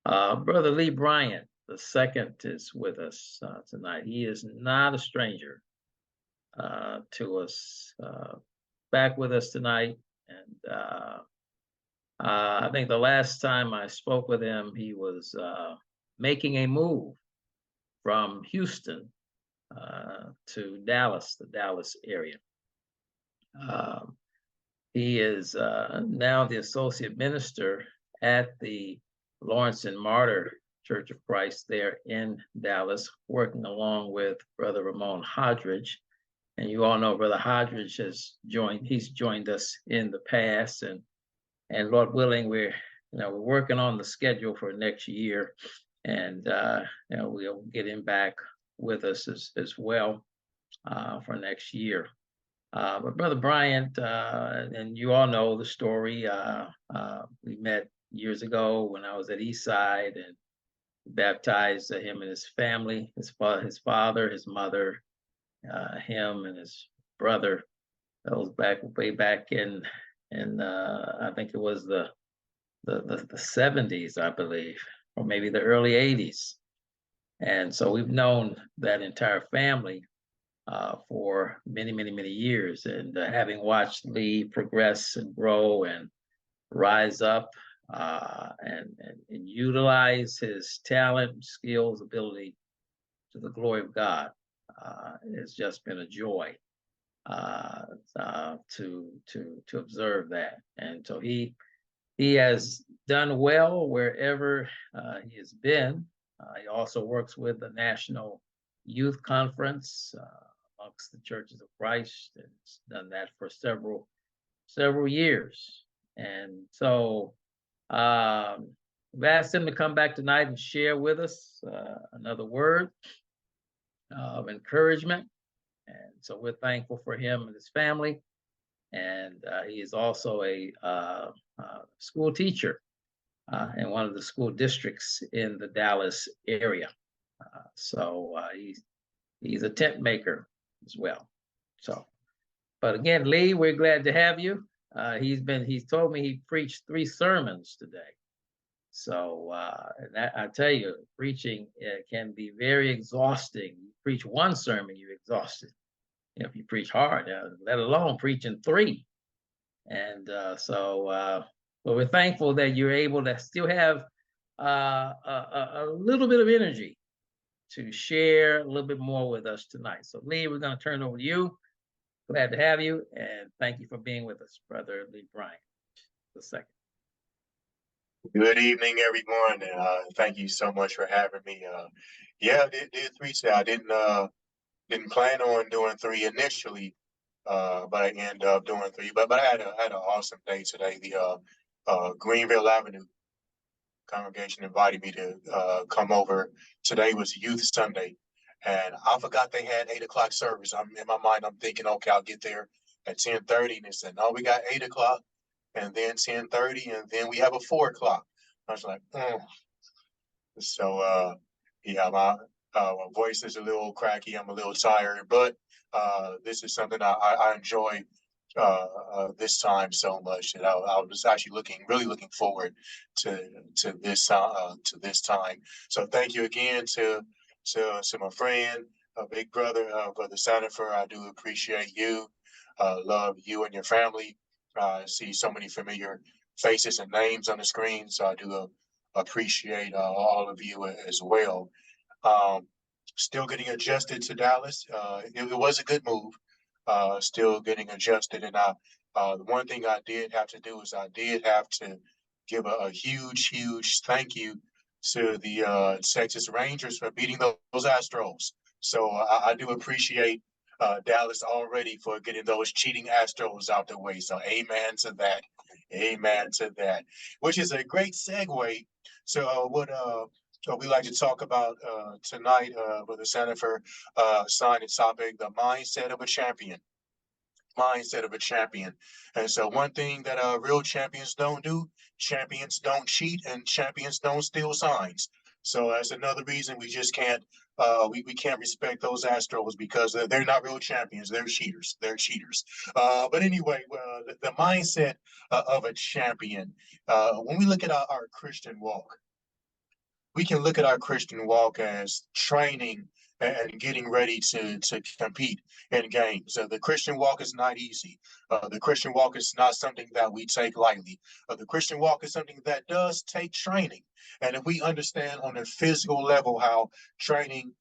Brother Lee Bryant II is with us tonight. He is not a stranger to us. Back with us tonight, and I think the last time I spoke with him, he was making a move from Houston to Dallas, the Dallas area. Um, he is now the associate minister at the Lawrence and Marder Church of Christ there in Dallas, working along with Brother Ramon Hodridge. And you all know Brother Hodridge he's joined us in the past, and Lord willing, we're working on the schedule for next year, and we'll get him back with us as well for next year. But Brother Bryant, and you all know the story. We met years ago when I was at Eastside, and baptized him and his family, his father, his mother, him and his brother. That was way back in I think it was the 70s, I believe, or maybe the early 80s. And so we've known that entire family for many, many, many years. And having watched Lee progress and grow and rise up and utilize his talent, skills, ability to the glory of God, it's just been a joy to observe that. And so he has done well wherever he has been. He also works with the National Youth Conference amongst the Churches of Christ, and has done that for several years. And so we've asked him to come back tonight and share with us another word of encouragement. And so we're thankful for him and his family. And he is also a school teacher in one of the school districts in the Dallas area. So he's a tent maker as well. So, but again, Lee, we're glad to have you. He's told me he preached 3 sermons today. So and that, I tell you, preaching can be very exhausting. You preach 1 sermon, you're exhausted. If you preach hard, let alone preaching 3. And so we're thankful that you're able to still have a little bit of energy to share a little bit more with us tonight. So Lee, we're going to turn it over to you. Glad to have you, and thank you for being with us, Brother Lee Bryant II. Good evening, everyone, and thank you so much for having me. Yeah, I did 3 today. I didn't plan on doing 3 initially, but I ended up doing 3. But I had an awesome day today. The Greenville Avenue congregation invited me to come over. Today was Youth Sunday, and I forgot they had 8 o'clock service. In my mind, I'm thinking, okay, I'll get there at 10:30, and they said, no, we got 8 o'clock. And then 10:30, and then we have a 4 o'clock. I was like, So, yeah, my voice is a little cracky. I'm a little tired, but this is something I enjoy this time so much that I was actually really looking forward to this time. So, thank you again to my friend, big brother, Brother Sandifer. I do appreciate you. Love you and your family. I see so many familiar faces and names on the screen, so I do appreciate all of you as well. Still getting adjusted to Dallas. It was a good move. Still getting adjusted, and the one thing I did have to do is I did have to give a huge thank you to the Texas Rangers for beating those Astros. So I do appreciate Dallas already for getting those cheating Astros out the way. So amen to that. Amen to that. Which is a great segue to what we like to talk about tonight with the Center for assigned topic, the mindset of a champion. Mindset of a champion. And so one thing that real champions don't do, champions don't cheat, and champions don't steal signs. So that's another reason we just can't we can't respect those Astros, because they're not real champions. They're cheaters. They're cheaters. But anyway, the mindset of a champion. When we look at our Christian walk, we can look at our Christian walk as training and getting ready to compete in games. The Christian walk is not easy. The Christian walk is not something that we take lightly. The Christian walk is something that does take training. And if we understand on a physical level how training,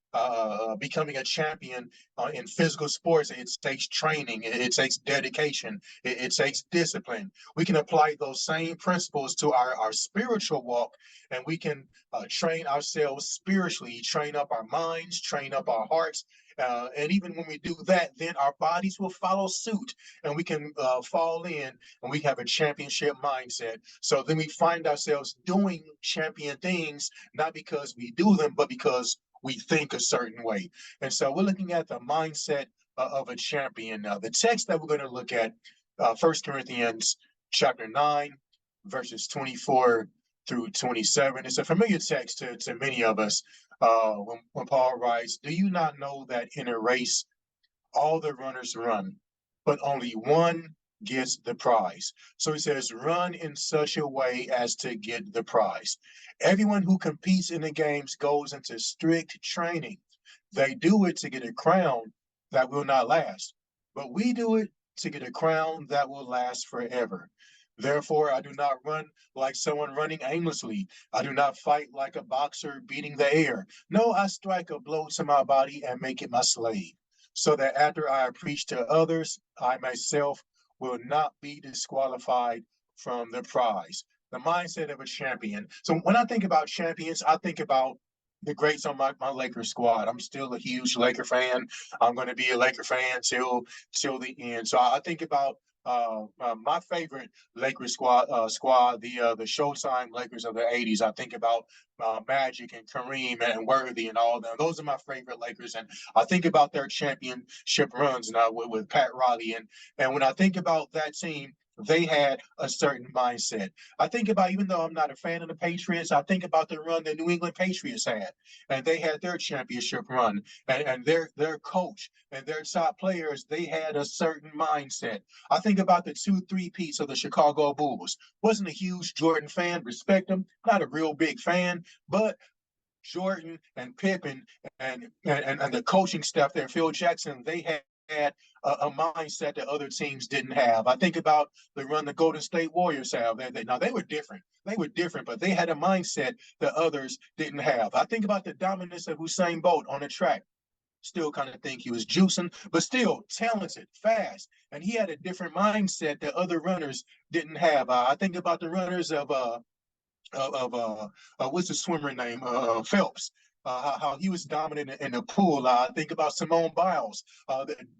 becoming a champion in physical sports, it takes training, it takes dedication, it takes discipline. We can apply those same principles to our spiritual walk, and we can train ourselves spiritually, train up our minds, train up our hearts. And even when we do that, then our bodies will follow suit and we can fall in and we have a championship mindset. So then we find ourselves doing champion things, not because we do them, but because we think a certain way. And so we're looking at the mindset of a champion. Now, the text that we're going to look at, 1 Corinthians chapter 9, verses 24 through 27. It's a familiar text to many of us when Paul writes, "Do you not know that in a race all the runners run, but only one gets the prize?" So he says, run in such a way as to get the prize. Everyone who competes in the games goes into strict training. They do it to get a crown that will not last, but we do it to get a crown that will last forever. Therefore, I do not run like someone running aimlessly. I do not fight like a boxer beating the air. No, I strike a blow to my body and make it my slave, so that after I preach to others, I myself will not be disqualified from the prize. The mindset of a champion. So when I think about champions, I think about the greats on my Lakers squad. I'm still a huge Laker fan. I'm going to be a Laker fan till the end. So I think about my favorite Lakers squad, the Showtime Lakers of the '80s. I think about Magic and Kareem and Worthy and all them. Those are my favorite Lakers, and I think about their championship runs now with Pat Riley. And when I think about that team, they had a certain mindset. I think about, even though I'm not a fan of the Patriots, I think about the run the New England Patriots had, and they had their championship run, and their coach and their top players, they had a certain mindset. I think about the 2 3-peats of the Chicago Bulls. Wasn't a huge Jordan fan, respect him, not a real big fan, but Jordan and Pippen and the coaching staff there, Phil Jackson, they had a mindset that other teams didn't have. I think about the run the Golden State Warriors have. Now they were different. They were different, but they had a mindset that others didn't have. I think about the dominance of Usain Bolt on the track. Still kind of think he was juicing, but still talented, fast, and he had a different mindset that other runners didn't have. I think about the runners of what's the swimmer name? Phelps. How he was dominant in the pool. I think about Simone Biles.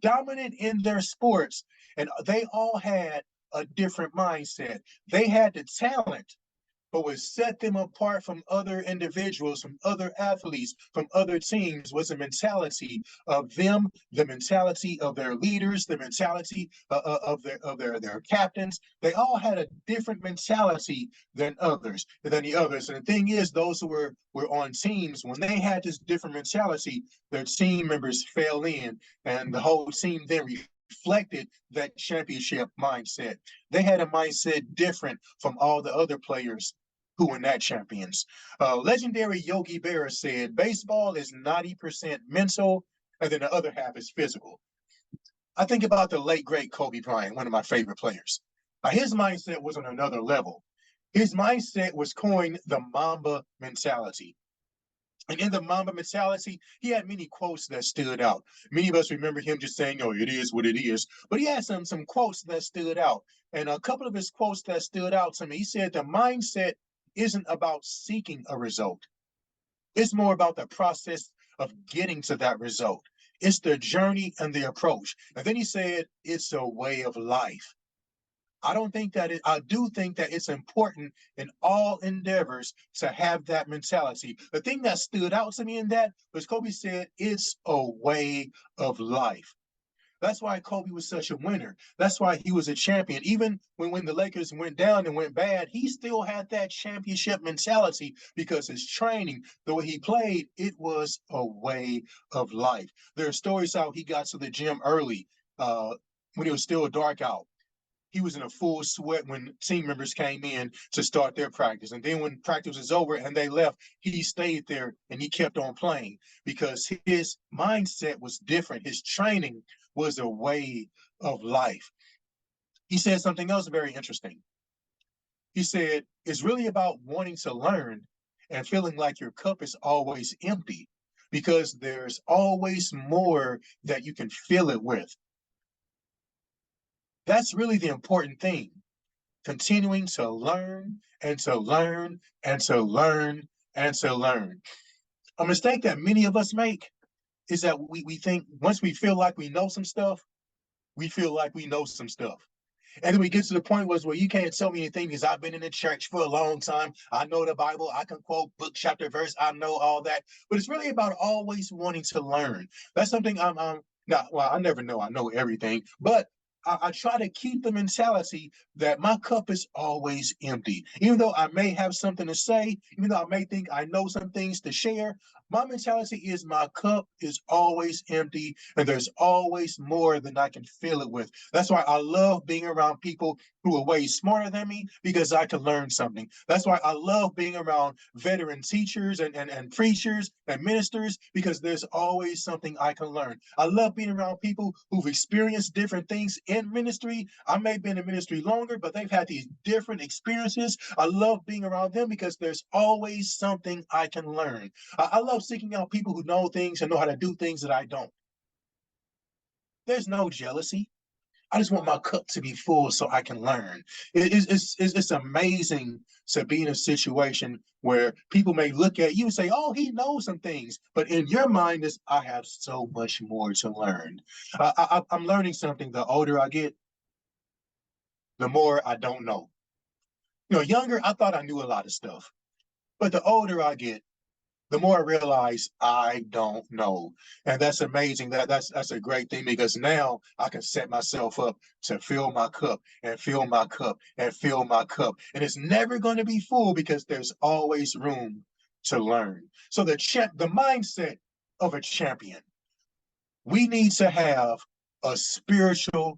Dominant in their sports, and they all had a different mindset. They had the talent, but what set them apart from other individuals, from other athletes, from other teams was the mentality of them, the mentality of their leaders, the mentality of their captains. They all had a different mentality than the others. And the thing is, those who were on teams, when they had this different mentality, their team members fell in, and the whole team then reflected that championship mindset. They had a mindset different from all the other players who were not champions. Legendary Yogi Berra said, baseball is 90% mental, and then the other half is physical. I think about the late, great Kobe Bryant, one of my favorite players. His mindset was on another level. His mindset was coined the Mamba mentality. And in the Mamba mentality, he had many quotes that stood out. Many of us remember him just saying, "Oh, it is what it is." But he had some quotes that stood out. And a couple of his quotes that stood out to me, he said, the mindset isn't about seeking a result. It's more about the process of getting to that result. It's the journey and the approach. And then he said, it's a way of life. I do think that it's important in all endeavors to have that mentality. The thing that stood out to me in that was Kobe said, it's a way of life. That's why Kobe was such a winner. That's why he was a champion. Even when the Lakers went down and went bad, he still had that championship mentality because his training, the way he played, it was a way of life. There are stories how he got to the gym early when it was still dark out. he was in a full sweat when team members came in to start their practice. And then when practice was over and they left, he stayed there and he kept on playing because his mindset was different. His training was a way of life. He said something else very interesting. He said, it's really about wanting to learn and feeling like your cup is always empty because there's always more that you can fill it with. That's really the important thing. Continuing to learn and to learn and to learn and to learn. A mistake that many of us make is that we think once we feel like we know some stuff, we feel like we know some stuff. And then we get to the point where you can't tell me anything because I've been in the church for a long time. I know the Bible. I can quote book, chapter, verse. I know all that. But it's really about always wanting to learn. That's something I'm not, well, I never know. I know everything. But I try to keep the mentality that my cup is always empty. Even though I may have something to say, even though I may think I know some things to share, my mentality is my cup is always empty and there's always more than I can fill it with. That's why I love being around people who are way smarter than me because I can learn something. That's why I love being around veteran teachers and preachers and ministers because there's always something I can learn. I love being around people who've experienced different things in ministry. I may have been in ministry longer, but they've had these different experiences. I love being around them because there's always something I can learn. I love seeking out people who know things and know how to do things that I don't. There's no jealousy. I just want my cup to be full so I can learn. It's amazing to be in a situation where people may look at you and say, oh, he knows some things. But in your mind is, I have so much more to learn. I'm learning something. The older I get, the more I don't know. Younger, I thought I knew a lot of stuff. But the older I get, the more I realize I don't know. And that's amazing. That's a great thing because now I can set myself up to fill my cup and fill my cup and fill my cup. And it's never going to be full because there's always room to learn. So the mindset of a champion, we need to have a spiritual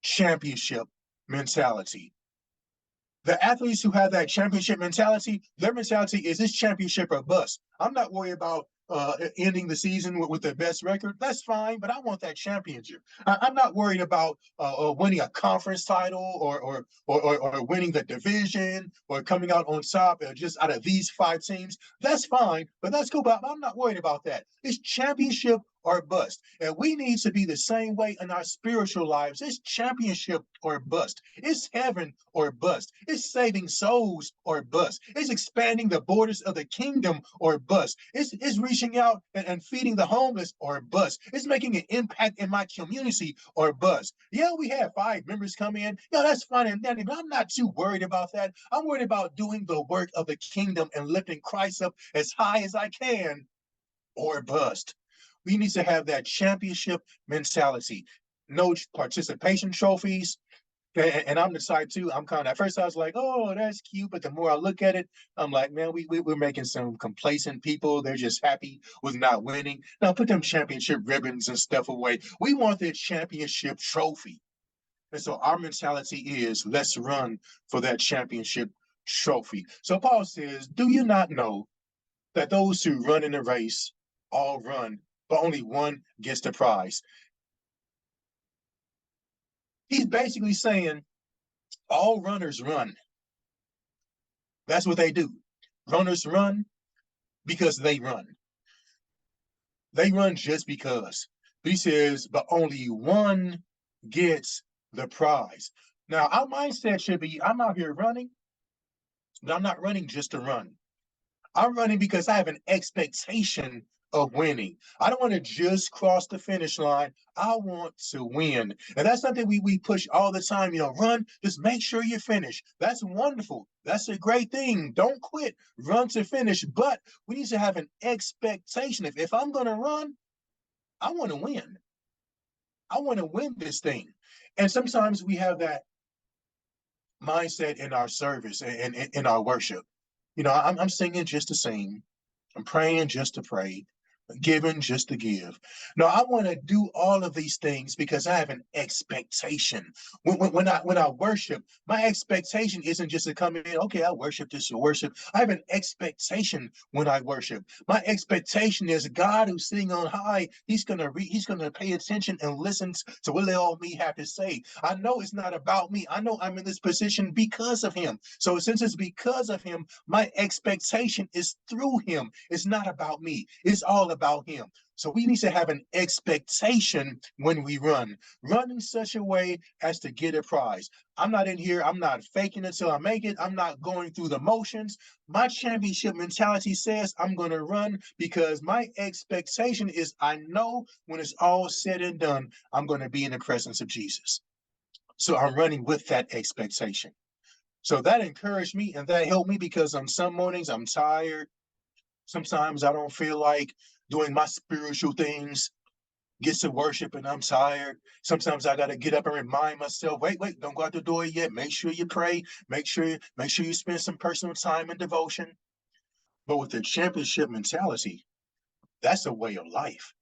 championship mentality. The athletes who have that championship mentality, their mentality is this championship or bust. I'm not worried about ending the season with the best record. That's fine, but I want that championship. I'm not worried about winning a conference title or winning the division or coming out on top just out of these 5 teams. That's fine, but that's cool. But I'm not worried about that. It's championship or bust. And we need to be the same way in our spiritual lives. It's championship or bust. It's heaven or bust. It's saving souls or bust. It's expanding the borders of the kingdom or bust. It's reaching out and feeding the homeless or bust. It's making an impact in my community or bust. Yeah, we have 5 members come in. Yeah, that's fine and dandy, but I'm not too worried about that. I'm worried about doing the work of the kingdom and lifting Christ up as high as I can or bust. We need to have that championship mentality. No participation trophies. And I'm the side too. I'm kind of, at first I was like, oh, that's cute. But the more I look at it, I'm like, man, we're making some complacent people. They're just happy with not winning. Now put them championship ribbons and stuff away. We want the championship trophy. And so our mentality is let's run for that championship trophy. So Paul says, do you not know that those who run in the race all run, but only one gets the prize? He's basically saying all runners run. That's what they do. Runners run because they run. They run just because. But he says, but only one gets the prize. Now, our mindset should be, I'm out here running, but I'm not running just to run. I'm running because I have an expectation of winning. I don't want to just cross the finish line. I want to win. And that's something we push all the time. Run, just make sure you finish. That's wonderful. That's a great thing. Don't quit. Run to finish. But we need to have an expectation. If I'm going to run, I want to win. I want to win this thing. And sometimes we have that mindset in our service and in our worship. I'm singing just to sing. I'm praying just to pray. Given just to give. No, I want to do all of these things because I have an expectation. When I worship, my expectation isn't just to come in, okay, I worship this or worship. I have an expectation when I worship. My expectation is God who's sitting on high. He's gonna pay attention and listen to what all me have to say. I know it's not about me. I know I'm in this position because of him. So since it's because of him, my expectation is through him. It's not about me. It's all about him. So we need to have an expectation when we run. Run in such a way as to get a prize. I'm not in here, I'm not faking until I make it. I'm not going through the motions. My championship mentality says I'm going to run because my expectation is I know when it's all said and done, I'm going to be in the presence of Jesus. So I'm running with that expectation. So that encouraged me and that helped me because on some mornings I'm tired. Sometimes I don't feel like doing my spiritual things, get to worship and I'm tired. Sometimes I got to get up and remind myself, wait, don't go out the door yet. Make sure you pray. Make sure you spend some personal time in devotion. But with the championship mentality, that's a way of life.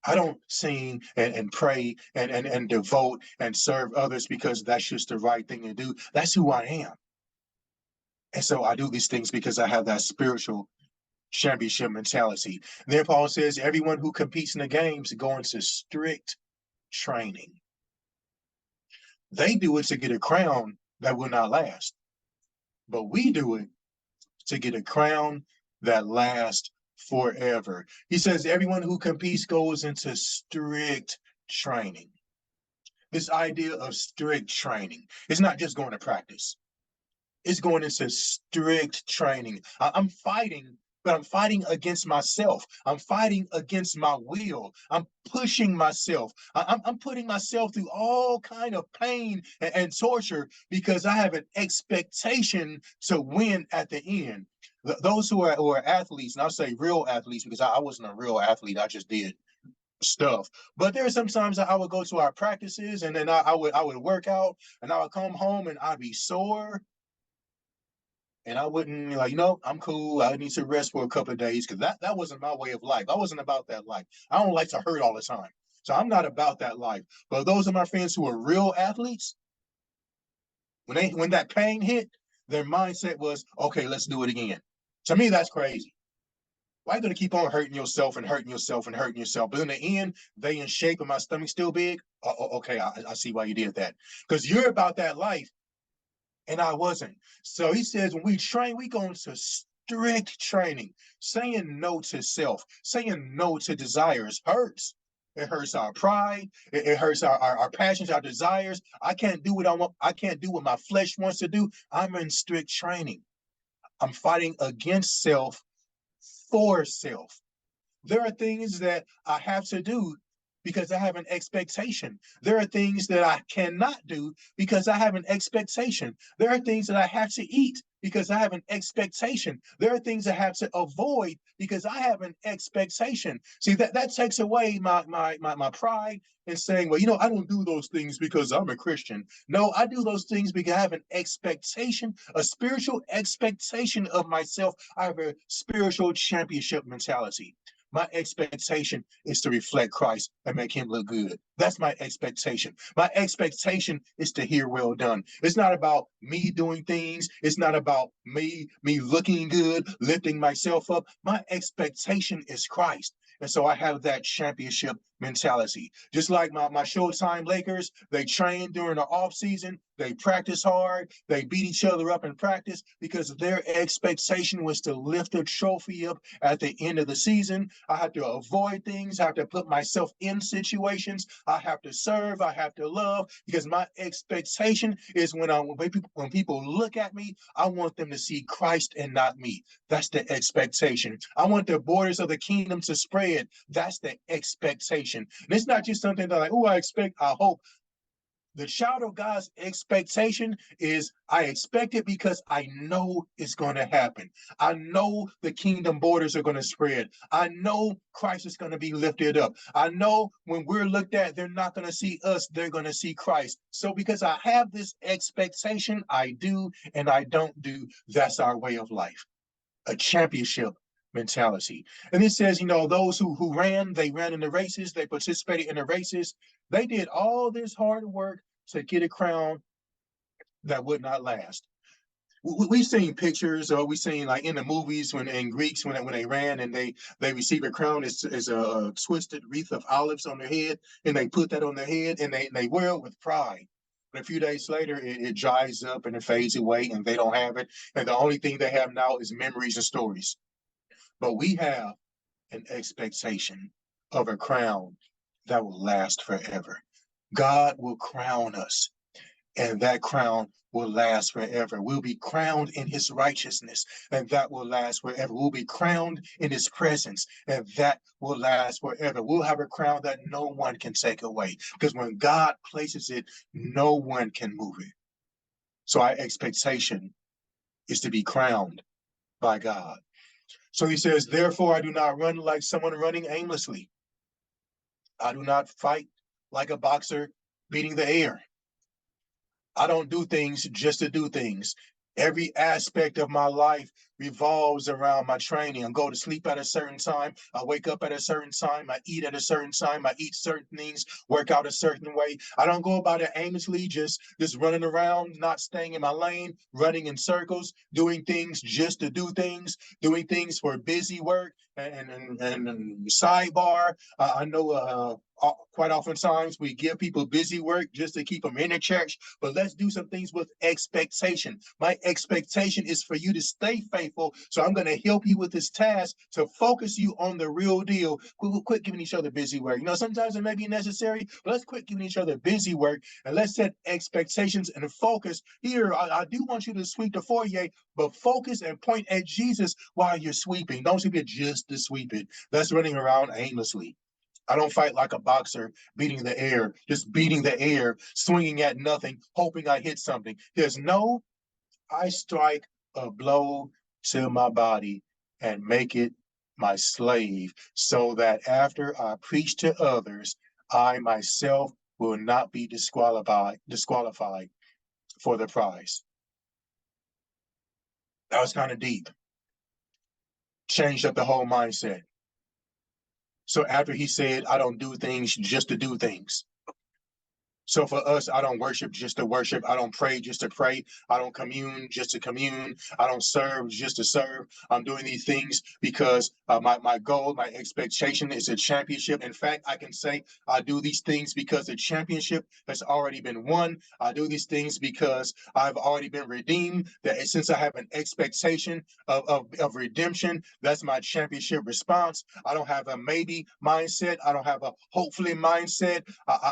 I don't sing and pray and devote and serve others because that's just the right thing to do. That's who I am. And so I do these things because I have that spiritual championship mentality. And then Paul says, everyone who competes in the games go into strict training. They do it to get a crown that will not last, but we do it to get a crown that lasts forever. He says, everyone who competes goes into strict training. This idea of strict training is not just going to practice. It's going into strict training. I'm fighting, but I'm fighting against myself. I'm fighting against my will. I'm pushing myself. I'm putting myself through all kind of pain and torture because I have an expectation to win at the end. Those who are athletes, and I'll say real athletes because I wasn't a real athlete. I just did stuff. But there are sometimes I would go to our practices and then I would work out and I would come home and I'd be sore and I wouldn't like, I'm cool. I need to rest for a couple of days because that wasn't my way of life. I wasn't about that life. I don't like to hurt all the time. So I'm not about that life. But those of my friends who are real athletes, when that pain hit, their mindset was, okay, let's do it again. To me, that's crazy. Why are you gonna keep on hurting yourself and hurting yourself and hurting yourself? But in the end, they in shape and my stomach's still big. Okay, I see why you did that. Because you're about that life and I wasn't. So he says when we train, we go into strict training, saying no to self, saying no to desires hurts. It hurts our pride. It hurts our passions, our desires. I can't do what I want. I can't do what my flesh wants to do. I'm in strict training. I'm fighting against self for self. There are things that I have to do because I have an expectation. There are things that I cannot do because I have an expectation. There are things that I have to eat because I have an expectation. There are things I have to avoid because I have an expectation. See, that takes away my pride in saying, well, I don't do those things because I'm a Christian. No, I do those things because I have an expectation, a spiritual expectation of myself. I have a spiritual championship mentality. My expectation is to reflect Christ and make him look good. That's my expectation. My expectation is to hear well done. It's not about me doing things. It's not about me looking good, lifting myself up. My expectation is Christ. And so I have that championship mentality. Just like my Showtime Lakers, they train during the off season. They practice hard. They beat each other up in practice because their expectation was to lift a trophy up at the end of the season. I have to avoid things. I have to put myself in situations. I have to serve. I have to love because my expectation is when people look at me, I want them to see Christ and not me. That's the expectation. I want the borders of the kingdom to spread. That's the expectation. And it's not just something that I hope. The child of God's expectation is I expect it because I know it's going to happen. I know the kingdom borders are going to spread. I know Christ is going to be lifted up. I know when we're looked at, they're not going to see us, they're going to see Christ. So because I have this expectation, I do and I don't do. That's our way of life. A championship mentality. And it says, those who ran, they ran in the races, they participated in the races, they did all this hard work to get a crown that would not last. We've seen pictures, or we've seen like in the movies when in Greeks when they ran and they receive a crown is a twisted wreath of olives on their head, and they put that on their head and they wear it with pride. But a few days later, it dries up and it fades away, and they don't have it. And the only thing they have now is memories and stories. But we have an expectation of a crown that will last forever. God will crown us, and that crown will last forever. We'll be crowned in his righteousness, and that will last forever. We'll be crowned in his presence, and that will last forever. We'll have a crown that no one can take away, because when God places it, no one can move it. So our expectation is to be crowned by God. So he says, therefore, I do not run like someone running aimlessly. I do not fight like a boxer beating the air. I don't do things just to do things. Every aspect of my life revolves around my training. I go to sleep at a certain time. I wake up at a certain time. I eat at a certain time. I eat certain things, work out a certain way. I don't go about it aimlessly, just running around, not staying in my lane, running in circles, doing things just to do things, doing things for busy work and sidebar. I know quite oftentimes we give people busy work just to keep them in the church, but let's do some things with expectation. My expectation is for you to stay faithful, so I'm going to help you with this task to focus you on the real deal. We'll quit giving each other busy work. Sometimes it may be necessary, but let's quit giving each other busy work, and let's set expectations and focus. Here, I do want you to sweep the foyer, but focus and point at Jesus while you're sweeping. Don't sweep it just to sweep it. That's running around aimlessly. I don't fight like a boxer beating the air, just beating the air, swinging at nothing, hoping I hit something. I strike a blow to my body and make it my slave, so that after I preach to others, I myself will not be disqualified for the prize. That was kind of deep. Changed up the whole mindset. So after he said, I don't do things just to do things. So for us, I don't worship just to worship. I don't pray just to pray. I don't commune just to commune. I don't serve just to serve. I'm doing these things because my goal, my expectation is a championship. In fact, I can say I do these things because the championship has already been won. I do these things because I've already been redeemed. That since I have an expectation of redemption, that's my championship response. I don't have a maybe mindset. I don't have a hopefully mindset.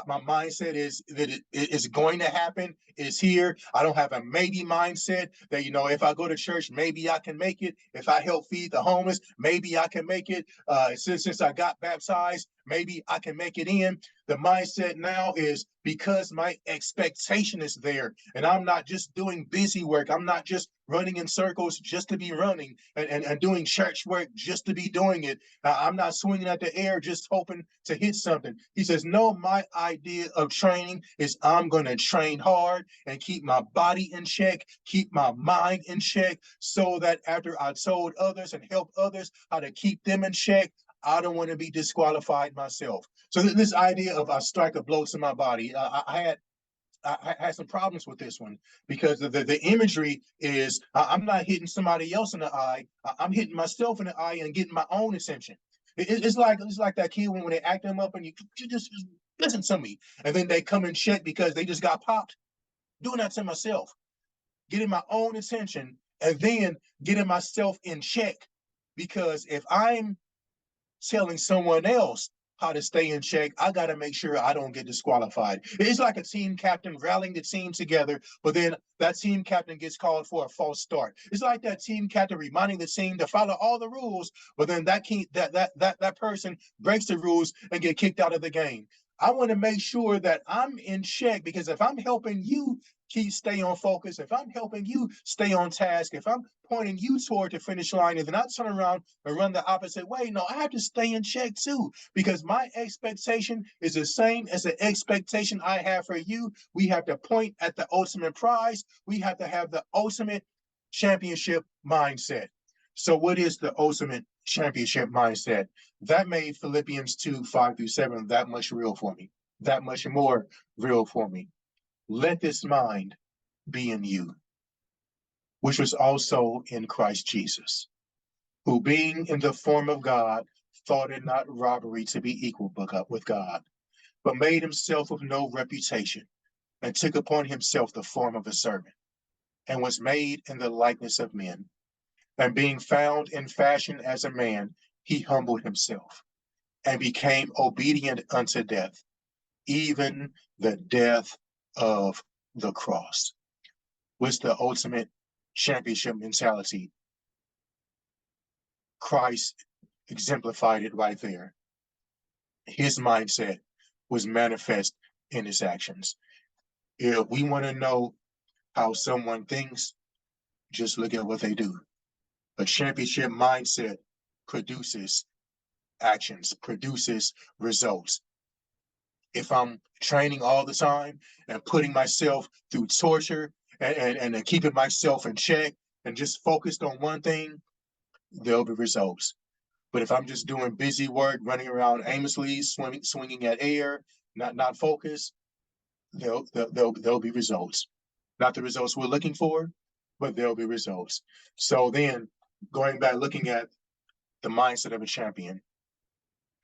My mindset is that it is going to happen. It's here. I don't have a maybe mindset that, if I go to church, maybe I can make it. If I help feed the homeless, maybe I can make it. Since I got baptized, maybe I can make it in. The mindset now is because my expectation is there, and I'm not just doing busy work. I'm not just running in circles just to be running and doing church work just to be doing it. I'm not swinging at the air just hoping to hit something. He says, no, my idea of training is I'm going to train hard and keep my body in check, keep my mind in check, so that after I told others and helped others how to keep them in check, I don't want to be disqualified myself. So this idea of I strike a blow to my body, I had some problems with this one, because the imagery is I'm not hitting somebody else in the eye. I'm hitting myself in the eye and getting my own attention. It's like that kid when they act them up and you just listen to me, and then they come and check because they just got popped. Doing that to myself, getting my own attention, and then getting myself in check, because if I'm telling someone else how to stay in check, I got to make sure I don't get disqualified. It's like a team captain rallying the team together, but then that team captain gets called for a false start. It's like that team captain reminding the team to follow all the rules, but then that person breaks the rules and get kicked out of the game. I want to make sure that I'm in check, because if I'm helping you stay on focus, if I'm helping you stay on task, if I'm pointing you toward the finish line, and then I turn around and run the opposite way, no, I have to stay in check too, because my expectation is the same as the expectation I have for you. We have to point at the ultimate prize. We have to have the ultimate championship mindset. So what is the ultimate championship mindset? That made Philippians 2:5-7 that much real for me, that much more real for me. Let this mind be in you, which was also in Christ Jesus, who being in the form of God, thought it not robbery to be equal with God, but made himself of no reputation, and took upon himself the form of a servant, and was made in the likeness of men. And being found in fashion as a man, he humbled himself, and became obedient unto death, even the death of the cross. What's the ultimate championship mentality? Christ exemplified it right there. His mindset was manifest in his actions. If we want to know how someone thinks, just look at what they do. A championship mindset produces actions, produces results. If I'm training all the time and putting myself through torture and keeping myself in check and just focused on one thing, there'll be results. But if I'm just doing busy work, running around aimlessly, swinging at air, not focused, there'll be results. Not the results we're looking for, but there'll be results. So then, going back, looking at the mindset of a champion,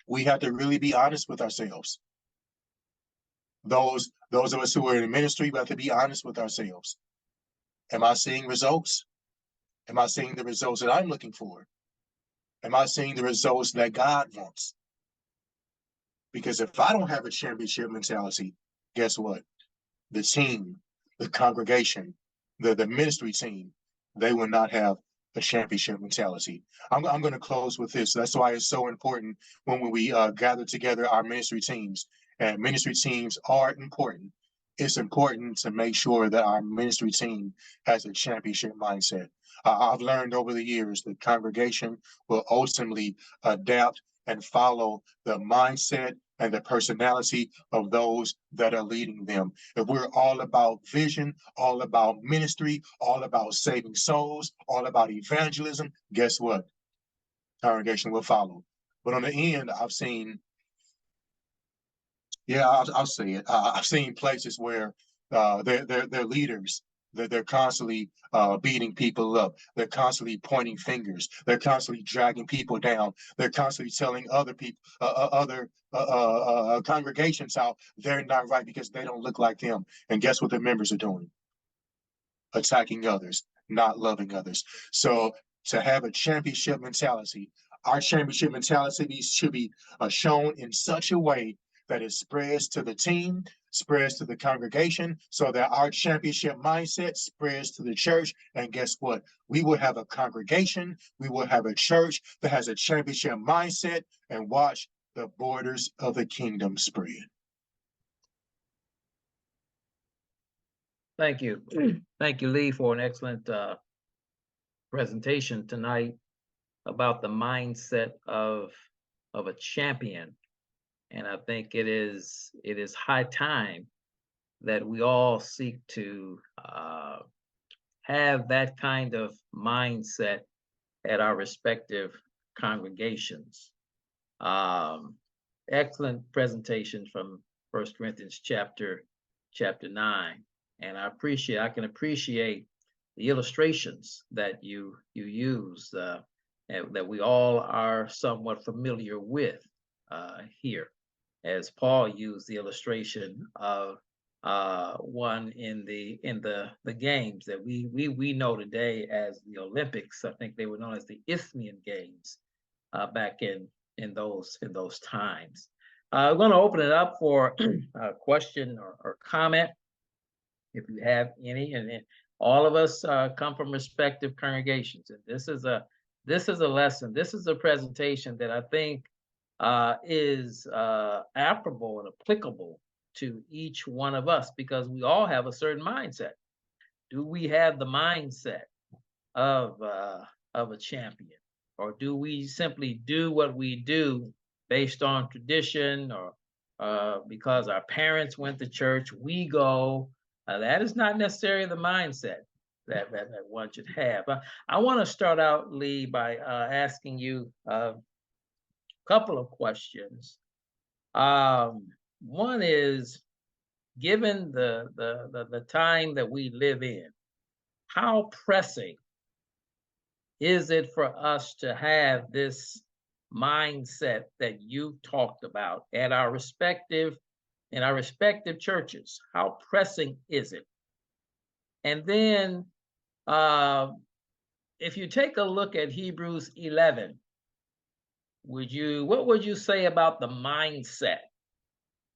we have to really be honest with ourselves. Those of us who are in ministry, we have to be honest with ourselves. Am I seeing results? Am I seeing the results that I'm looking for? Am I seeing the results that God wants? Because if I don't have a championship mentality, guess what? The team, the congregation, the ministry team, they will not have a championship mentality. I'm going to close with this. That's why it's so important when we gather together our ministry teams. And ministry teams are important. It's important to make sure that our ministry team has a championship mindset. I've learned over the years that congregation will ultimately adapt and follow the mindset and the personality of those that are leading them. If we're all about vision, all about ministry, all about saving souls, all about evangelism, guess what? Congregation will follow. But on the end, I've seen, I'll say it. I've seen places where their leaders, they're constantly beating people up. They're constantly pointing fingers. They're constantly dragging people down. They're constantly telling other people, other congregations how they're not right because they don't look like them. And guess what the members are doing? Attacking others, not loving others. So to have a championship mentality, our championship mentality should be shown in such a way that it spreads to the team, spreads to the congregation, so that our championship mindset spreads to the church. And guess what? We will have a congregation, we will have a church that has a championship mindset, and watch the borders of the kingdom spread. Thank you. Thank you, Lee, for an excellent presentation tonight about the mindset of a champion. And I think it is high time that we all seek to have that kind of mindset at our respective congregations. Excellent presentation from 1 Corinthians chapter 9. And I can appreciate the illustrations that you use that we all are somewhat familiar with here, as Paul used the illustration of one in the games that we know today as the Olympics. I think they were known as the Isthmian Games back in those times. I'm going to open it up for a question or comment, if you have any. And all of us come from respective congregations, and this is a lesson. This is a presentation that I think is applicable and applicable to each one of us, because we all have a certain mindset. Do we have the mindset of a champion, or do we simply do what we do based on tradition, or because our parents went to church, we go? That is not necessarily the mindset that one should have. I want to start out, Lee, by asking you a couple of questions. One is, given the time that we live in, how pressing is it for us to have this mindset that you talked about at our respective in our respective churches? How pressing is it? And then, if you take a look at Hebrews 11, what would you say about the mindset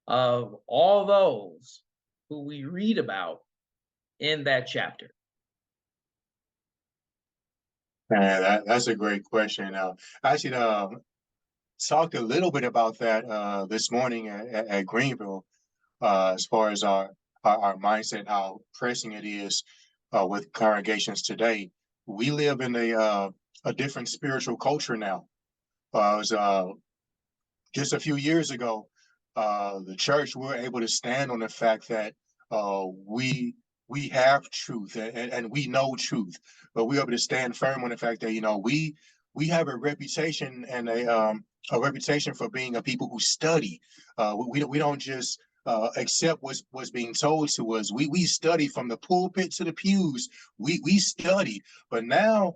of all those who we read about in that chapter? That's a great question. I actually talked a little bit about that this morning at Greenville, as far as our mindset, how pressing it is with congregations today. We live in a different spiritual culture now. It was just a few years ago, the church, we were able to stand on the fact that we have truth and we know truth, but we're able to stand firm on the fact that we have a reputation and a reputation for being a people who study. We don't just accept what's being told to us. We study from the pulpit to the pews. We study, but now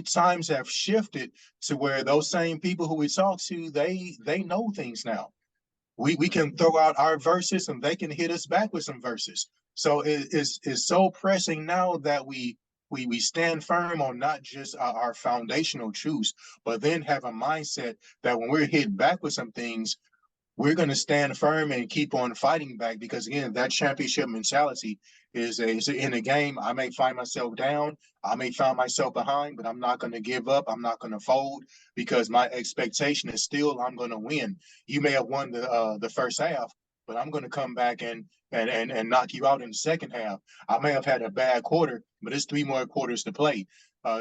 times have shifted to where those same people who we talk to, they know things now. We can throw out our verses and they can hit us back with some verses. So it's so pressing now that we stand firm on not just our foundational truths, but then have a mindset that when we're hit back with some things, we're going to stand firm and keep on fighting back, because again, that championship mentality is in a game. I may find myself down, I may find myself behind, but I'm not going to give up. I'm not going to fold, because my expectation is still I'm going to win. You may have won the first half, but I'm going to come back and knock you out in the second half. I may have had a bad quarter, but it's 3 more quarters to play.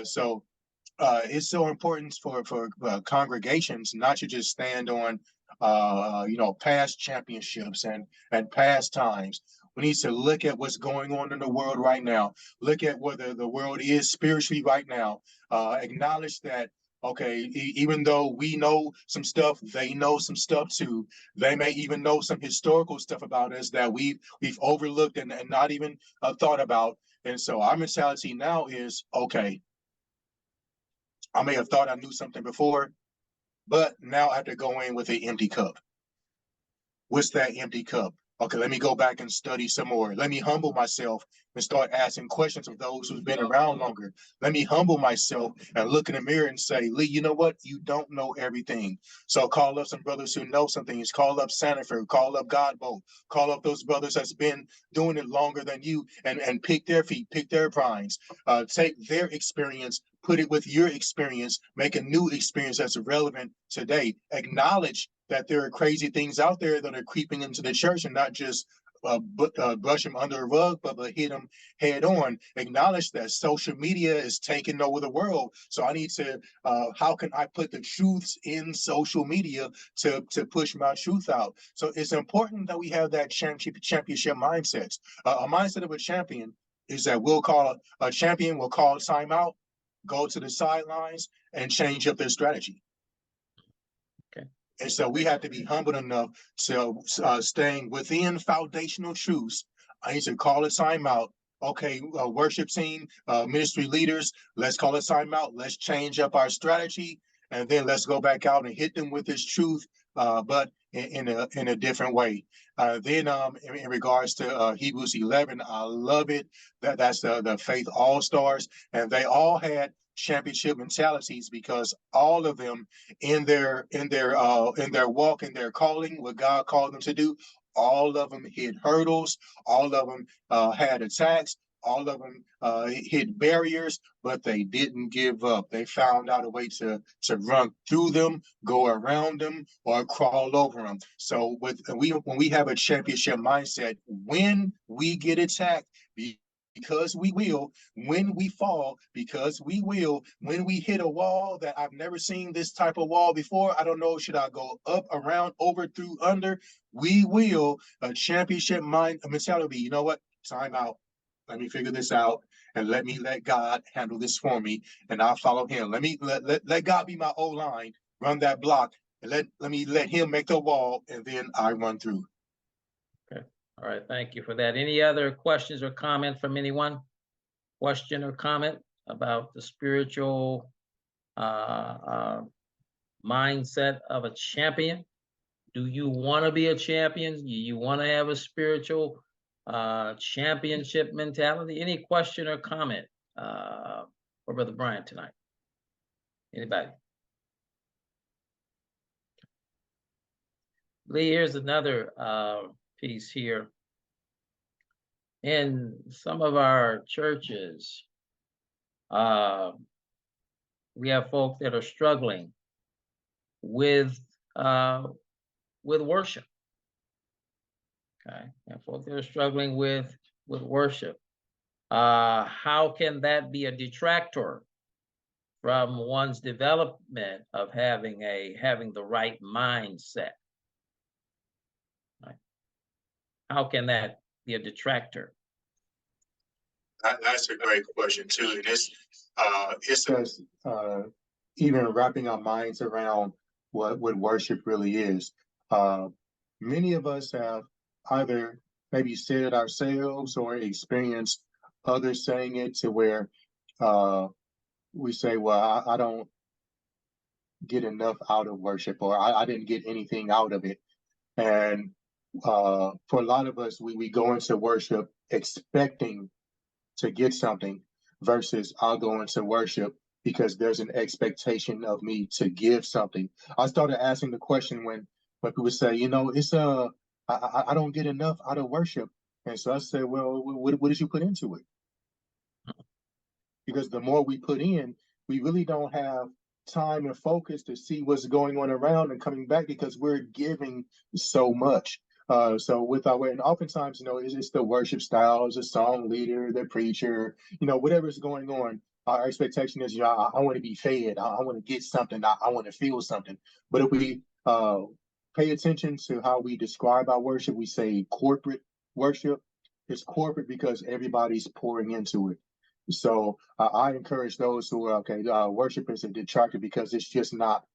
So it's so important for congregations not to just stand on past championships and past times. We need to look at what's going on in the world right now. Look at where the world is spiritually right now. Acknowledge that, okay, even though we know some stuff, they know some stuff too. They may even know some historical stuff about us that we've overlooked and not even thought about. And so our mentality now is, okay, I may have thought I knew something before, but now I have to go in with an empty cup. What's that empty cup? Okay, let me go back and study some more. Let me humble myself and start asking questions of those who've been around longer. Let me humble myself and look in the mirror and say, Lee, you know what? You don't know everything. So call up some brothers who know some things. Call up Sanford, call up Godbolt, call up those brothers that's been doing it longer than you, and pick their feet, pick their vines. Take their experience, put it with your experience, make a new experience that's relevant today. Acknowledge that there are crazy things out there that are creeping into the church, and not just brush them under a rug, but hit them head on. Acknowledge that social media is taking over the world. So I need to, how can I put the truths in social media to push my truth out? So it's important that we have that championship mindset. A mindset of a champion is that a champion will call timeout, go to the sidelines, and change up their strategy. Okay. And so we have to be humble enough to staying within foundational truths. I need to call a timeout. Okay, worship team, ministry leaders, let's call a timeout. Let's change up our strategy, and then let's go back out and hit them with this truth, but in a different way. Then in regards to Hebrews 11, I love it. That's the faith all stars, and they all had championship mentalities, because all of them in their walk, in their calling, what God called them to do, all of them hit hurdles, all of them had attacks, all of them hit barriers, but they didn't give up. They found out a way to run through them, go around them, or crawl over them. So when we have a championship mindset, when we get attacked, because we will, when we fall, because we will, when we hit a wall that I've never seen this type of wall before, I don't know, should I go up, around, over, through, under? We will. A championship mentality. You know what? Time out. Let me figure this out. and let God handle this for me, and I'll follow Him. Let God be my old line, run that block, and let Him make the wall, and then I run through. Okay. All right. Thank you for that. Any other questions or comment from anyone? Question or comment about the spiritual mindset of a champion? Do you want to be a champion? Do you want to have a spiritual championship mentality? Any question or comment for Brother Bryant tonight? Anybody? Lee, here's another piece here. In some of our churches, we have folk that are struggling with worship. Okay, and folk that are struggling with worship. How can that be a detractor from one's development of having the right mindset? Right? How can that be a detractor? That's a great question too, and it's because even wrapping our minds around what worship really is. Many of us have either maybe said it ourselves or experienced others saying it to where we say, well, I don't get enough out of worship, or I didn't get anything out of it. And for a lot of us, we go into worship expecting to get something versus I'll go into worship because there's an expectation of me to give something. I started asking the question when people say, it's I don't get enough out of worship. And so I said, well, what did you put into it? Because the more we put in, we really don't have time and focus to see what's going on around and coming back because we're giving so much. So with our way, and oftentimes, it's the worship styles, the song leader, the preacher, whatever's going on. Our expectation is, I want to be fed. I want to get something. I want to feel something. But if we pay attention to how we describe our worship, we say corporate worship. It's corporate because everybody's pouring into it. So I encourage those who are worship is a detractor because it's just not.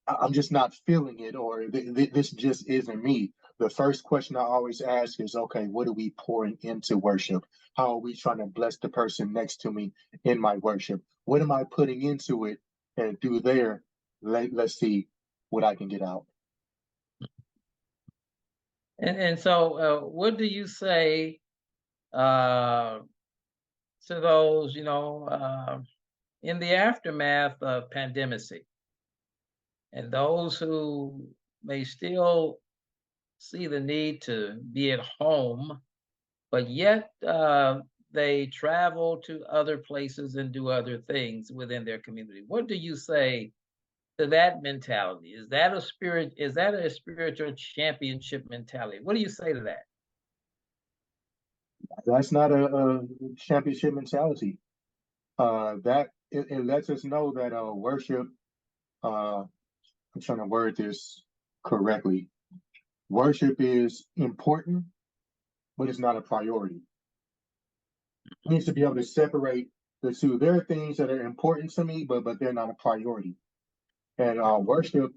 I'm just not feeling it, or this just isn't me. The first question I always ask is, okay, what are we pouring into worship? How are we trying to bless the person next to me in my worship? What am I putting into it? And through there, let's see what I can get out. And so, what do you say to those, in the aftermath of pandemic, and those who may still see the need to be at home, but yet they travel to other places and do other things within their community? What do you say to that mentality? Is that a spiritual championship mentality? What do you say to that? That's not a championship mentality. That it lets us know that worship. I'm trying to word this correctly. Worship is important, but it's not a priority. It needs to be able to separate the two. There are things that are important to me, but they're not a priority. And worship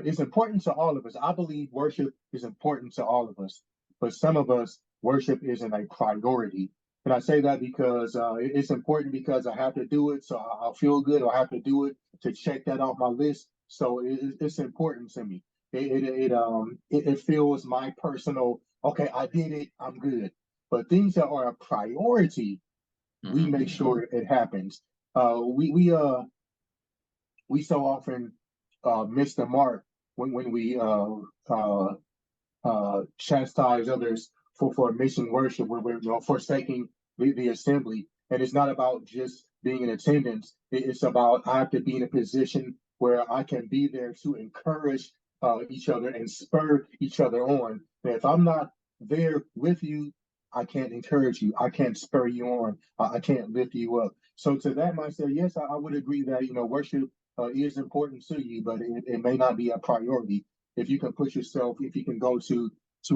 is important to all of us. I believe worship is important to all of us, but some of us, worship isn't a priority. And I say that because it's important because I have to do it, so I'll feel good, or I have to do it to check that off my list. So it's important to me. It fills my personal. Okay, I did it. I'm good. But things that are a priority, we make sure it happens. We so often miss the mark when we chastise others for missing worship, when we're forsaking the assembly. And it's not about just being in attendance. It's about I have to be in a position where I can be there to encourage each other and spur each other on. And if I'm not there with you, I can't encourage you. I can't spur you on. I can't lift you up. So to that mindset, yes, I would agree that worship is important to you, but it may not be a priority. If you can push yourself, if you can go to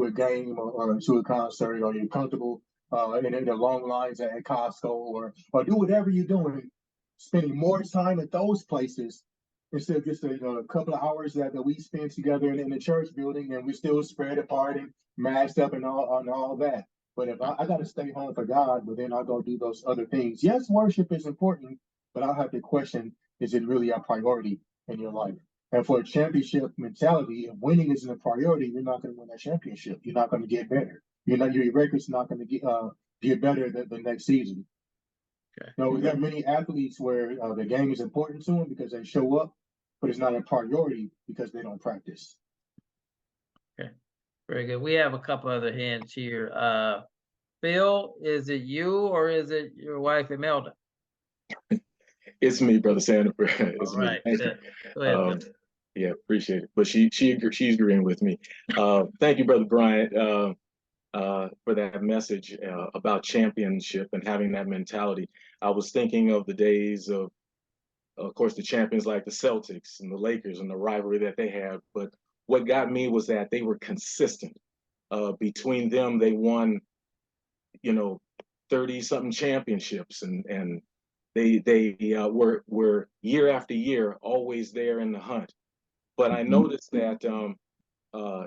a game or to a concert, or you're comfortable in the long lines at Costco, or do whatever you're doing, spending more time at those places instead of just a couple of hours that we spend together in the church building, and we still spread apart and masked up and all that. But if I got to stay home for God, but then I'll go do those other things. Yes, worship is important, but I'll have to question, is it really a priority in your life? And for a championship mentality, if winning isn't a priority, you're not going to win that championship. You're not going to get better. Your record's not going to get better the next season. Okay. We got many athletes where the game is important to them because they show up, but it's not a priority because they don't practice. Okay. Very good. We have a couple other hands here. Phil, is it you or is it your wife Imelda? It's me, Brother Sanford. It's All me. right. Thank you. Go ahead, Phil. Yeah, appreciate it. But she's agreeing with me. Thank you, Brother Bryant, for that message about championship and having that mentality. I was thinking of the days of course, the champions like the Celtics and the Lakers and the rivalry that they had. But what got me was that they were consistent. Between them, they won, 30-something championships, and they were year after year always there in the hunt. But I noticed that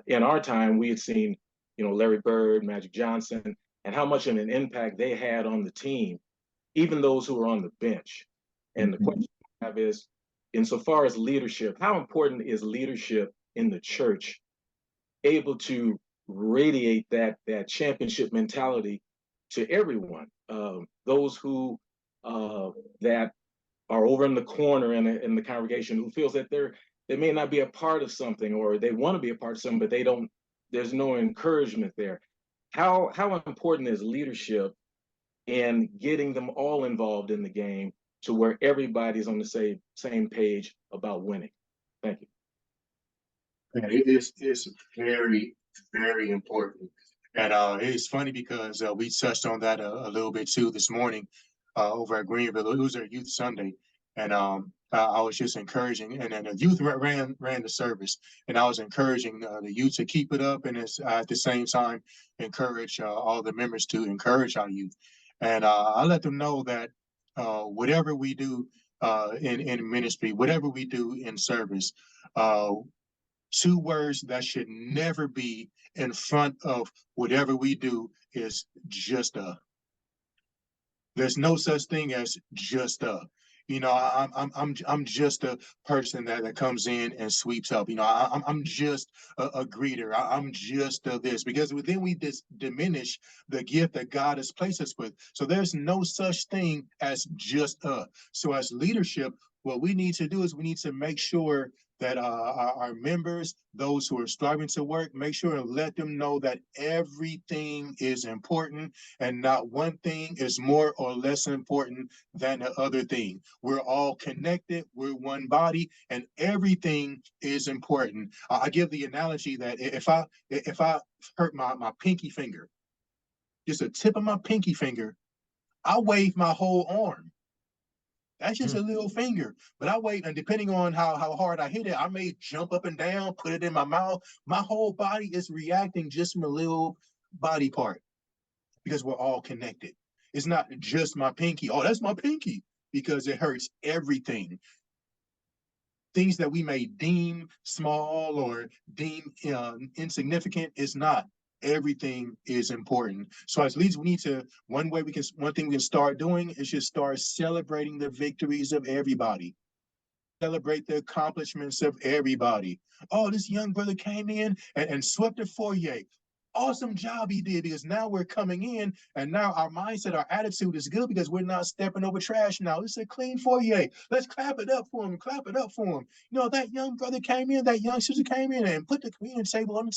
in our time we had seen, Larry Bird, Magic Johnson, and how much of an impact they had on the team, even those who were on the bench. And the question I have is, insofar as leadership, how important is leadership in the church able to radiate that championship mentality to everyone? Those who that are over in the corner in the congregation who feels that they may not be a part of something, or they want to be a part of something, but they don't. There's no encouragement there. How important is leadership in getting them all involved in the game to where everybody's on the same page about winning? Thank you. Yeah, it's very, very important. And it's funny because we touched on that a little bit too this morning over at Greenville. It was our Youth Sunday, and I was just encouraging, and then the youth ran the service, and I was encouraging the youth to keep it up, and at the same time encourage all the members to encourage our youth, and I let them know that whatever we do in ministry, whatever we do in service. Two words that should never be in front of whatever we do is just a. There's no such thing as just a. I'm just a person that comes in and sweeps up. I'm just a greeter. I'm just this, because then we diminish the gift that God has placed us with. So there's no such thing as just a. So as leadership, what we need to do is we need to make sure that our members, those who are striving to work, make sure and let them know that everything is important and not one thing is more or less important than the other thing. We're all connected, we're one body, and everything is important. I give the analogy that if I hurt my pinky finger, just a tip of my pinky finger, I wave my whole arm. That's just a little finger, but I wait, and depending on how hard I hit it, I may jump up and down, put it in my mouth. My whole body is reacting just from a little body part because we're all connected. It's not just my pinky. Oh, that's my pinky, because it hurts everything. Things that we may deem small or deem insignificant is not. Everything is important. So as leaders, we need to, one thing we can start doing is just start celebrating the victories of everybody. Celebrate the accomplishments of everybody. Oh, this young brother came in and swept the foyer. Awesome job he did, because now we're coming in and now our mindset, our attitude is good because we're not stepping over trash now. It's a clean foyer. Let's clap it up for him. Clap it up for him. That young brother came in, that young sister came in and put the communion table on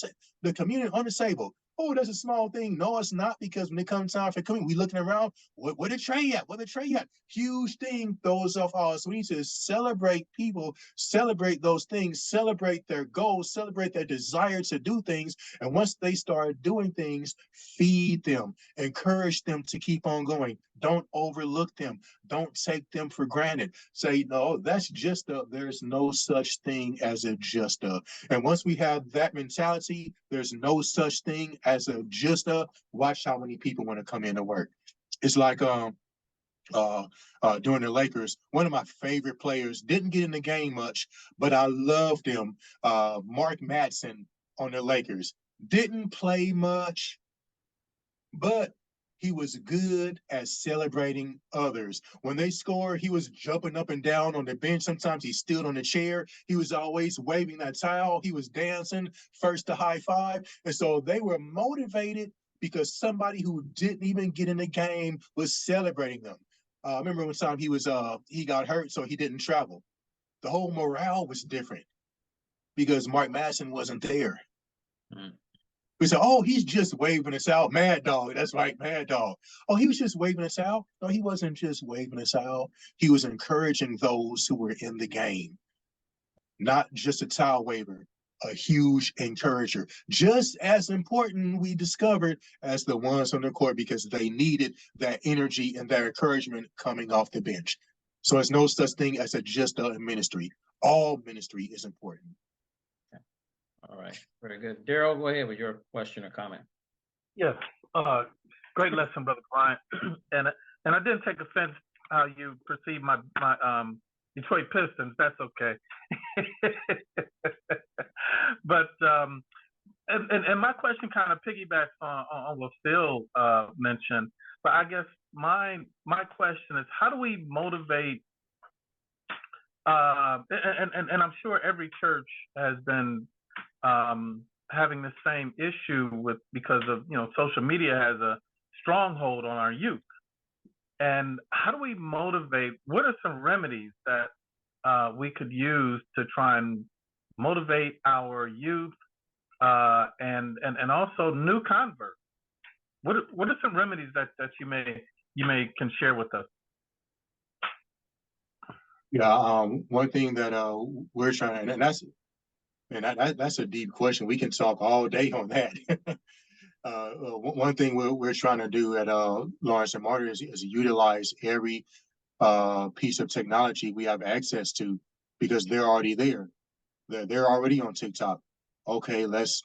the communion on the table. Oh, that's a small thing. No, it's not, because when it comes time for coming, we looking around. Where the tray at? Where the tray at? Huge thing throws off all. So we need to celebrate people, celebrate those things, celebrate their goals, celebrate their desire to do things. And once they start doing things, feed them, encourage them to keep on going. Don't overlook them. Don't take them for granted. Say, no, that's just a, there's no such thing as a just a. And once we have that mentality, there's no such thing as a just a, watch how many people want to come in to work. It's like, during the Lakers, one of my favorite players didn't get in the game much, but I loved him. Mark Madsen on the Lakers didn't play much, but he was good at celebrating others. When they scored, he was jumping up and down on the bench. Sometimes he stood on the chair. He was always waving that towel. He was dancing first to high five. And so they were motivated because somebody who didn't even get in the game was celebrating them. I remember one time he got hurt, so he didn't travel. The whole morale was different because Mark Madsen wasn't there. Mm. We said, oh, he's just waving us out. Mad Dog. That's right, Mad Dog. Oh, he was just waving us out. No, he wasn't just waving us out. He was encouraging those who were in the game. Not just a towel waver, a huge encourager. Just as important, we discovered, as the ones on the court, because they needed that energy and that encouragement coming off the bench. So it's no such thing as a just a ministry. All ministry is important. All right, very good. Daryl, go ahead with your question or comment. Yes, great lesson, Brother Bryant. and I didn't take offense how you perceive my Detroit Pistons. That's okay. But and my question kind of piggybacks on what Phil mentioned. But I guess my question is, how do we motivate? And I'm sure every church has been having the same issue because of, social media has a stronghold on our youth. And how do we motivate? What are some remedies that we could use to try and motivate our youth and also new converts? What are some remedies that you may can share with us? Yeah, one thing that we're trying, and that's a deep question. We can talk all day on that. One thing we're trying to do at Lawrence and Marder is utilize every piece of technology we have access to, because they're already there. They're already on TikTok. Okay, let's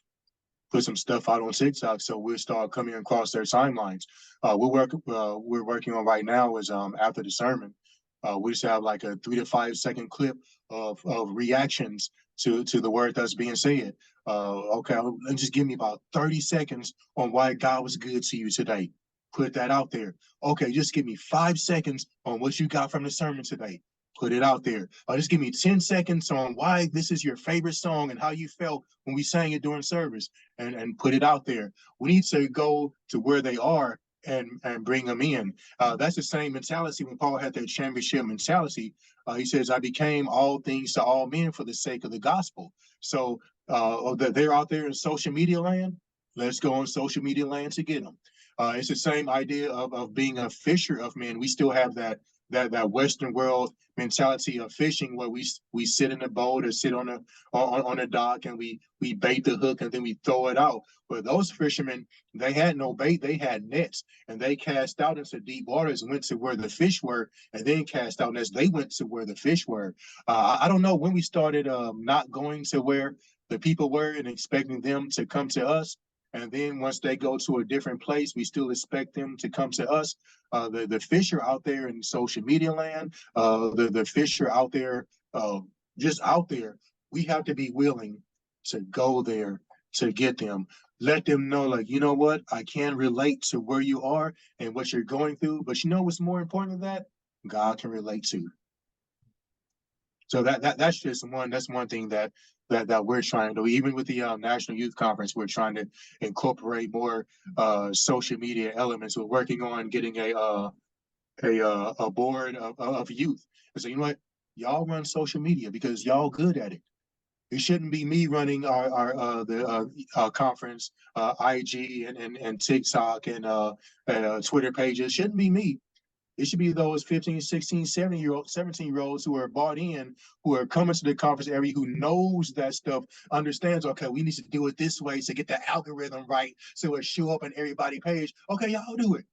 put some stuff out on TikTok so we'll start coming across their timelines. We're working on right now is after the sermon, we just have like a 3 to 5 second clip of reactions to the word that's being said. Okay, just give me about 30 seconds on why God was good to you today. Put that out there. Okay, just give me 5 seconds on what you got from the sermon today. Put it out there. Just give me 10 seconds on why this is your favorite song and how you felt when we sang it during service, and put it out there. We need to go to where they are and bring them in. That's the same mentality when Paul had that championship mentality. He says, I became all things to all men for the sake of the gospel. So they're out there in social media land. Let's go on social media land to get them. It's the same idea of being a fisher of men. We still have that Western world mentality of fishing, where we sit in a boat or sit on a dock and we bait the hook and then we throw it out. But those fishermen, they had no bait, they had nets, and they cast out into deep waters and went to where the fish were, and then cast out nets. They went to where the fish were. I don't know when we started not going to where the people were and expecting them to come to us. And then once they go to a different place, we still expect them to come to us. The fish are out there in social media land. The fish are out there, just out there. We have to be willing to go there to get them. Let them know, like, you know what? I can relate to where you are and what you're going through. But you know what's more important than that? God can relate to. So that's just one thing that we're trying to do. Even with the National Youth Conference, we're trying to incorporate more social media elements. We're working on getting a board of youth. And so, you know what? Y'all run social media because y'all good at it. It shouldn't be me running our conference, IG and TikTok and Twitter pages. It shouldn't be me. It should be those 15, 16, 17-year-olds who are bought in, who are coming to the conference area, who knows that stuff, understands, okay, we need to do it this way to get the algorithm right so it show up on everybody's page. Okay, y'all do it.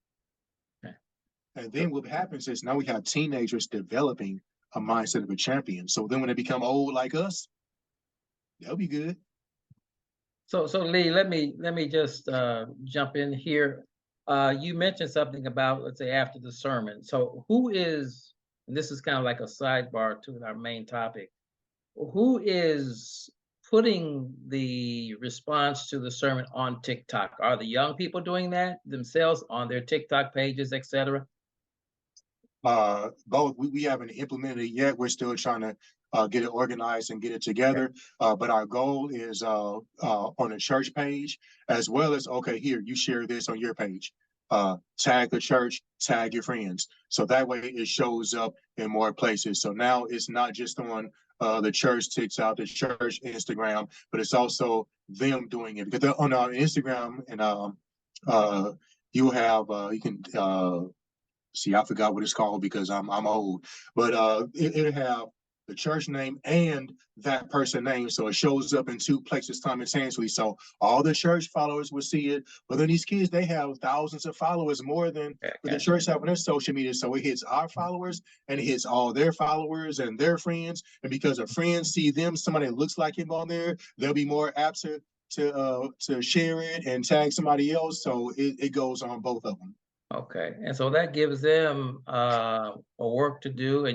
And then what happens is now we have teenagers developing a mindset of a champion. So then when they become old like us, they'll be good. So Lee, let me just jump in here. You mentioned something about, let's say, after the sermon. So who is, and this is kind of like a sidebar to our main topic, who is putting the response to the sermon on TikTok? Are the young people doing that themselves on their TikTok pages, etc.? Both. We haven't implemented it yet. We're still trying to get it organized and get it together. But our goal is on a church page, as well as, okay, here, you share this on your page. Tag the church, tag your friends. So that way it shows up in more places. So now it's not just on the church TikTok, the church Instagram, but it's also them doing it. Because they're on our Instagram, and you have, you can, see, I forgot what it's called because I'm old, but it'll have the church name and that person name, so it shows up in two places simultaneously. So all the church followers will see it, but then these kids, they have thousands of followers, more than the church have on their social media. So it hits our followers and it hits all their followers and their friends, and because our friends see them, somebody that looks like him on there, they'll be more apt to share it and tag somebody else. So it goes on both of them. Okay, and so that gives them a work to do,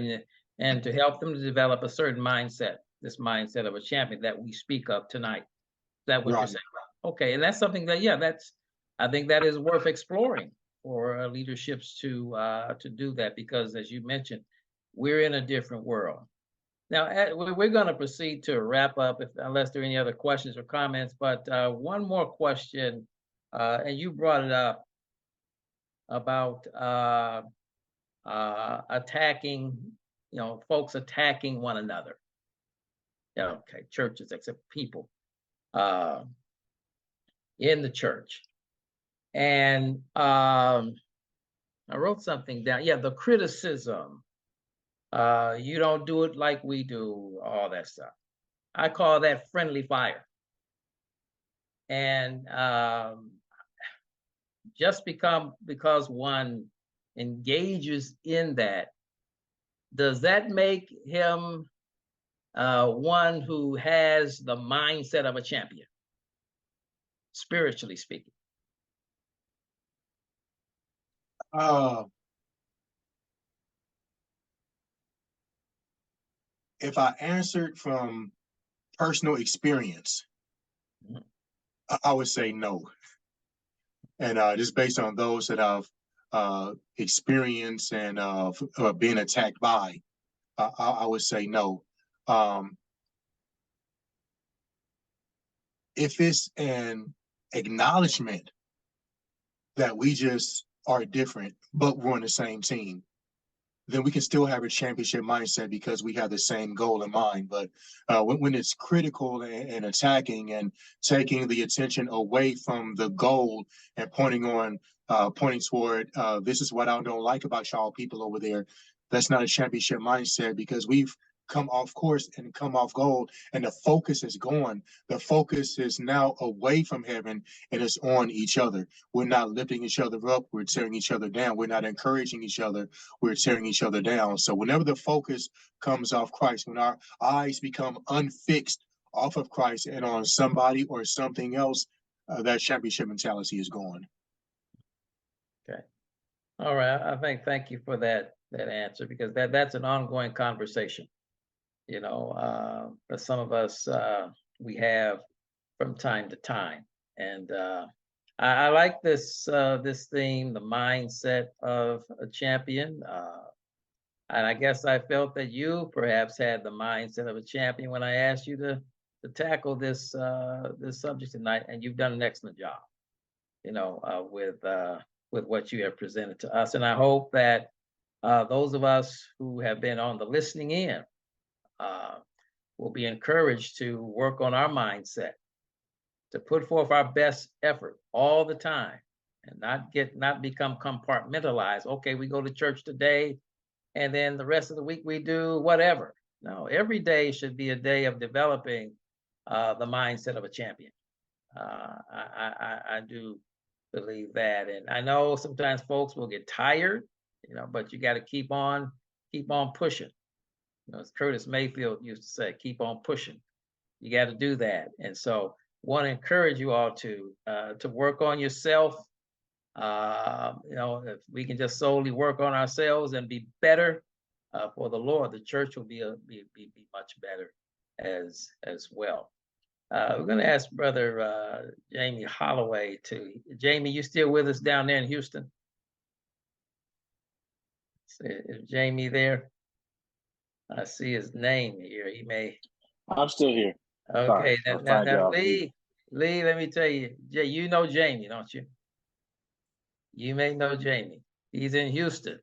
and to help them to develop a certain mindset, this mindset of a champion that we speak of tonight. Is that what you're Right. saying? Okay, and that's something that, yeah, I think that is worth exploring for leaderships to do that, because as you mentioned, we're in a different world. Now, we're going to proceed to wrap up, unless there are any other questions or comments. But one more question, and you brought it up about attacking, folks attacking one another. Yeah, okay, churches, except people in the church. And I wrote something down. Yeah, the criticism. You don't do it like we do, all that stuff. I call that friendly fire. And just because one engages in that, does that make him one who has the mindset of a champion, spiritually speaking? If I answered from personal experience, Mhm. I would say no. And just based on those that I've experienced and been attacked by, I would say no. Um, if it's an acknowledgement that we just are different, but we're on the same team, then we can still have a championship mindset because we have the same goal in mind. But when it's critical and attacking and taking the attention away from the goal and pointing toward, this is what I don't like about y'all people over there, that's not a championship mindset, because we've come off course and come off goal, and the focus is gone. The focus is now away from heaven and it's on each other. We're not lifting each other up. We're tearing each other down. We're not encouraging each other. We're tearing each other down. So whenever the focus comes off Christ, when our eyes become unfixed off of Christ and on somebody or something else, that championship mentality is gone. Okay. All right. I think, thank you for that answer, because that's an ongoing conversation. That some of us we have from time to time, and I like this theme, the mindset of a champion. And I guess I felt that you perhaps had the mindset of a champion when I asked you to tackle this subject tonight, and you've done an excellent job. With what you have presented to us, and I hope that those of us who have been on the listening end will be encouraged to work on our mindset, to put forth our best effort all the time, and not become compartmentalized. Okay, we go to church today, and then the rest of the week we do whatever. No, every day should be a day of developing the mindset of a champion. I do believe that, and I know sometimes folks will get tired you know, but you got to keep on pushing. You know, as Curtis Mayfield used to say, keep on pushing. You got to do that. And so want to encourage you all to work on yourself. You know, if we can just solely work on ourselves and be better for the Lord, the church will be much better as well. We're going to ask Brother Jamie Holloway to. Jamie, you still with us down there in Houston? Is Jamie there? I see his name here. He may. I'm still here. Okay, Sorry, now Lee, let me tell you, Jay, you know Jamie, don't you? You may know Jamie. He's in Houston.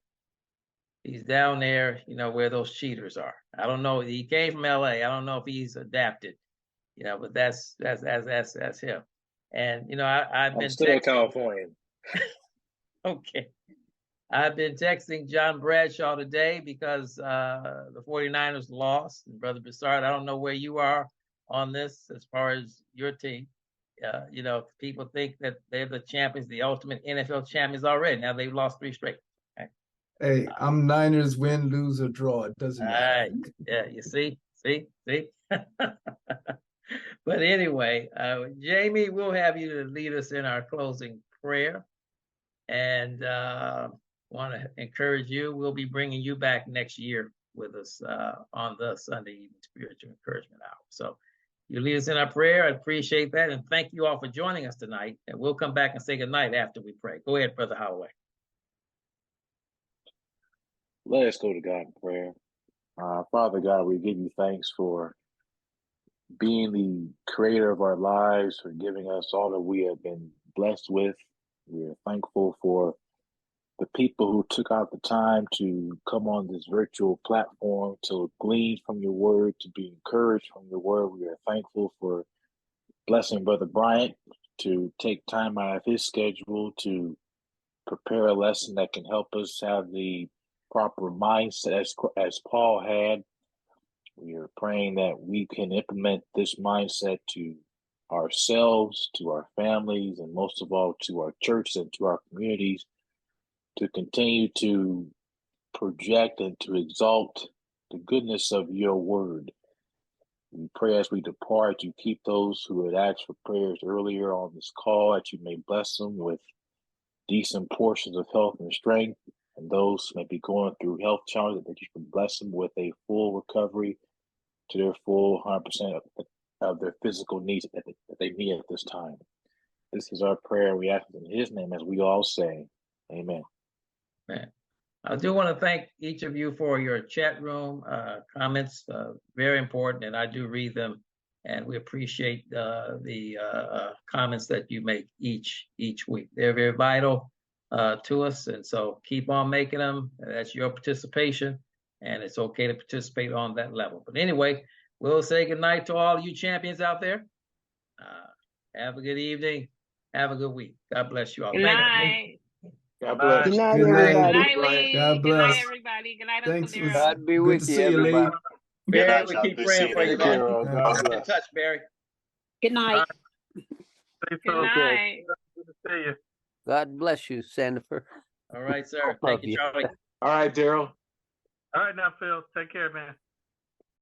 He's down there, you know, where those cheaters are. I don't know. He came from LA. I don't know if he's adapted, you know, but that's him. And you know, I've been still in California. Okay. I've been texting John Bradshaw today because the 49ers lost. And Brother Broussard, I don't know where you are on this as far as your team. You know, people think that they're the champions, the ultimate NFL champions already. Now they've lost 3 straight. Okay? Hey, I'm Niners win, lose, or draw. It doesn't All matter. right. Yeah, you see? But anyway, Jamie, we'll have you to lead us in our closing prayer. And want to encourage you. We'll be bringing you back next year with us on the Sunday evening spiritual encouragement hour. So you lead us in our prayer. I appreciate that. And thank you all for joining us tonight. And we'll come back and say good night after we pray. Go ahead, Brother Holloway. Let us go to God in prayer. Father God, we give you thanks for being the creator of our lives, for giving us all that we have been blessed with. We are thankful for the people who took out the time to come on this virtual platform to glean from your word, to be encouraged from your word. We are thankful for blessing Brother Bryant to take time out of his schedule to prepare a lesson that can help us have the proper mindset as Paul had. We are praying that we can implement this mindset to ourselves, to our families, and most of all to our churches and to our communities, to continue to project and to exalt the goodness of your word. We pray as we depart, you keep those who had asked for prayers earlier on this call, that you may bless them with decent portions of health and strength, and those who may be going through health challenges, that you can bless them with a full recovery to their full 100% of their physical needs that they need at this time. This is our prayer. We ask in his name as we all say, amen. Man. I do want to thank each of you for your chat room comments, very important, and I do read them, and we appreciate the comments that you make each week. They're very vital to us, and so keep on making them. That's your participation, and it's okay to participate on that level. But anyway, we'll say goodnight to all you champions out there. Have a good evening. Have a good week. God bless you all. Good night. God bless. Good night, Good everybody. night, Lee. God Good night, bless. everybody. Good night, Uncle Thanks. Darrell. God be Good with to you, see you, Lee. everybody. Barry, Good we night, keep y'all. praying for you, Take care, man. all. God Keep in bless. touch, Barry. Good night. Stay Good so night. good to see you. God bless you, Sandifer. All right, sir. Both Thank of you, you. Charlie. All right, Daryl. All right, now, Phil. Take care, man.